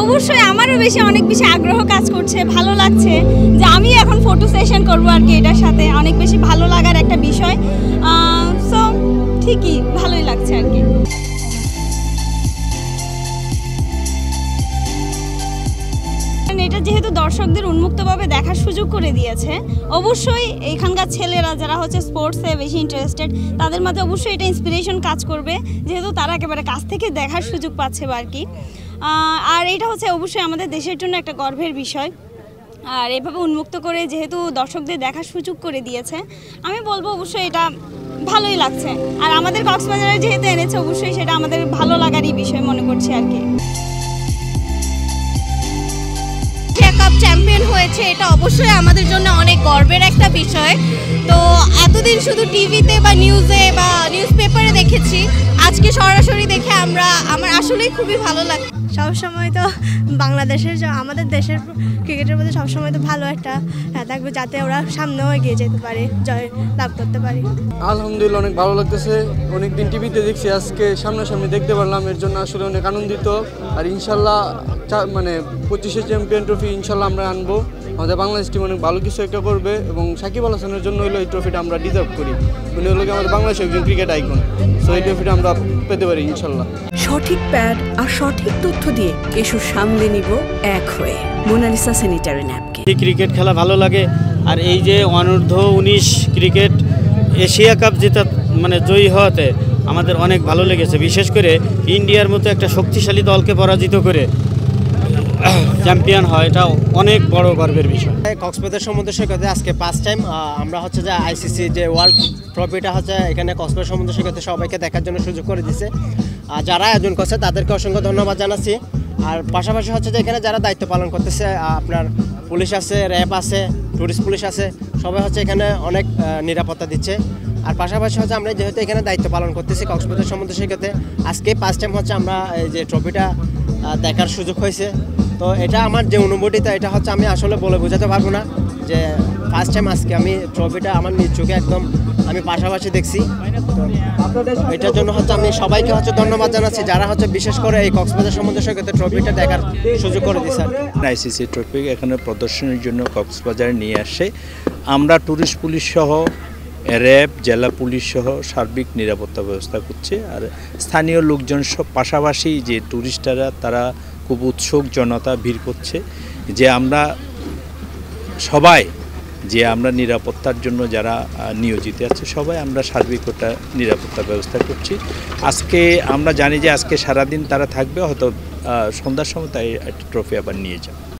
অবশ্যই আমারও অনেক বেশি আগ্রহ কাজ করছে, ভালো লাগছে যে আমি এখন ফটো সেশন করবো আর কি। এটার সাথে অনেক বেশি ভালো লাগার একটা বিষয়। সো ঠিকই ভালোই লাগছে আর কি। এটা যেহেতু দর্শকদের উন্মুক্তভাবে দেখার সুযোগ করে দিয়েছে, অবশ্যই এখানকার ছেলেরা যারা হচ্ছে স্পোর্টসে বেশি ইন্টারেস্টেড তাদের মধ্যে অবশ্যই এটা ইন্সপিরেশন কাজ করবে, যেহেতু তারা একেবারে কাছ থেকে দেখার সুযোগ পাচ্ছে আর কি। আর এটা হচ্ছে অবশ্যই আমাদের দেশের জন্য একটা গর্বের বিষয়। আর এভাবে উন্মুক্ত করে যেহেতু দর্শকদের দেখার সুযোগ করে দিয়েছে, আমি বলবো অবশ্যই এটা ভালোই লাগছে। আর আমাদের কক্সবাজারে যেহেতু এনেছে, অবশ্যই সেটা আমাদের ভালো লাগারই বিষয় মনে করছি আর কি। কাপ চ্যাম্পিয়ন হয়েছে, এটা অবশ্যই আমাদের জন্য অনেক গর্বের একটা বিষয়। তো এতদিন শুধু টিভিতে বা নিউজে বা নিউজ পেপারে দেখেছি, আজকে সরাসরি দেখে আমার আসলেই খুবই ভালো লাগে। সবসময় তো বাংলাদেশের আমাদের দেশের ক্রিকেটের মধ্যে সবসময় তো ভালো একটা থাকবে, যাতে ওরা সামনেও এগিয়ে যেতে পারে, জয় লাভ করতে পারে। আলহামদুলিল্লাহ অনেক ভালো লাগতেছে। অনেকদিন টিভিতে দেখছি, আজকে সামনাসামনি দেখতে পারলাম, এর জন্য আসলে অনেক আনন্দিত। আর ইনশাল্লাহ মানে 25শে চ্যাম্পিয়ন ট্রফি ইনশাল্লাহ আমরা আনবো। আমাদের বাংলাদেশ টিম অনেক ভালো কিছু একটা করবে এবং সাকিব আল হাসানের জন্য হলো এই ট্রফিটা আমরা ডিজার্ভ করি। উনি হলো আমাদের বাংলাদেশের একজন ক্রিকেট আইকন, সো এই ট্রফিটা আমরা পেতে পারি ইনশাল্লাহ। সঠিক প্যাড আর সঠিক তথ্য দিয়ে এসব সামলে নিব এক হয়ে মোনালিসা স্যানিটারি ন্যাপকিন। ক্রিকেট খেলা ভালো লাগে। আর এই যে অনূর্ধ্ব-19 ক্রিকেট এশিয়া কাপ জেতা মানে জয়ী হওয়াতে আমাদের অনেক ভালো লেগেছে। বিশেষ করে ইন্ডিয়ার মতো একটা শক্তিশালী দলকে পরাজিত করে চ্যাম্পিয়ন হয়, এটা অনেক বড় গর্বের বিষয়। কক্সবাজার সমুদ্র সৈকতে আজকে ফার্স্ট টাইম আমরা হচ্ছে যে আইসিসি যে ওয়ার্ল্ড ট্রফিটা হচ্ছে এখানে কক্সবাজার সমুদ্র সৈকতে সবাইকে দেখার জন্য সুযোগ করে দিয়েছে। যারা আয়োজন করছে তাদেরকে অসংখ্য ধন্যবাদ জানাচ্ছি। আর পাশাপাশি হচ্ছে যে এখানে যারা দায়িত্ব পালন করতেছে, আপনার পুলিশ আছে, র্যাব আছে, টুরিস্ট পুলিশ আছে, সবাই হচ্ছে এখানে অনেক নিরাপত্তা দিচ্ছে। আর পাশাপাশি হচ্ছে আমরা যেহেতু এখানে দায়িত্ব পালন করতেছি কক্সবাজার সমুদ্র সৈকতে, আজকে ফার্স্ট টাইম হচ্ছে আমরা এই যে ট্রফিটা দেখার সুযোগ হয়েছে। তো এটা আমার যে অনুভূতিটা, এটা হচ্ছে আমি আসলে বলে বোঝাতে পারবো না যে ফার্স্ট টাইম আজকে আমি ট্রফিটা আমার নিজ চোখে একদম আমি পাশাপাশি দেখছি। তো এটার জন্য হচ্ছে আমি সবাইকে হচ্ছে ধন্যবাদ জানাচ্ছি, যারা হচ্ছে বিশেষ করে এই কক্সবাজার সমুদ্র সৈকতে ট্রফিটা দেখার সুযোগ করে দিয়েছে। আইসিসি ট্রফি এখানে প্রদর্শনের জন্য কক্সবাজার নিয়ে আসে। আমরা টুরিস্ট পুলিশ সহ র্যাব, জেলা পুলিশ সহ সার্বিক নিরাপত্তা ব্যবস্থা করছে। আর স্থানীয় লোকজন সব পাশাপাশি যে টুরিস্টরা তারা খুব উৎসুক, জনতা ভিড় করছে যে আমরা সবাই যে আমরা নিরাপত্তার জন্য যারা নিয়োজিত আছে সবাই আমরা সার্বিক ওটা নিরাপত্তা ব্যবস্থা করছি। আজকে আমরা জানি যে আজকে সারাদিন তারা থাকবে, হয়তো সন্ধ্যার সময় তাই একটা ট্রফি আবার নিয়ে যাবে।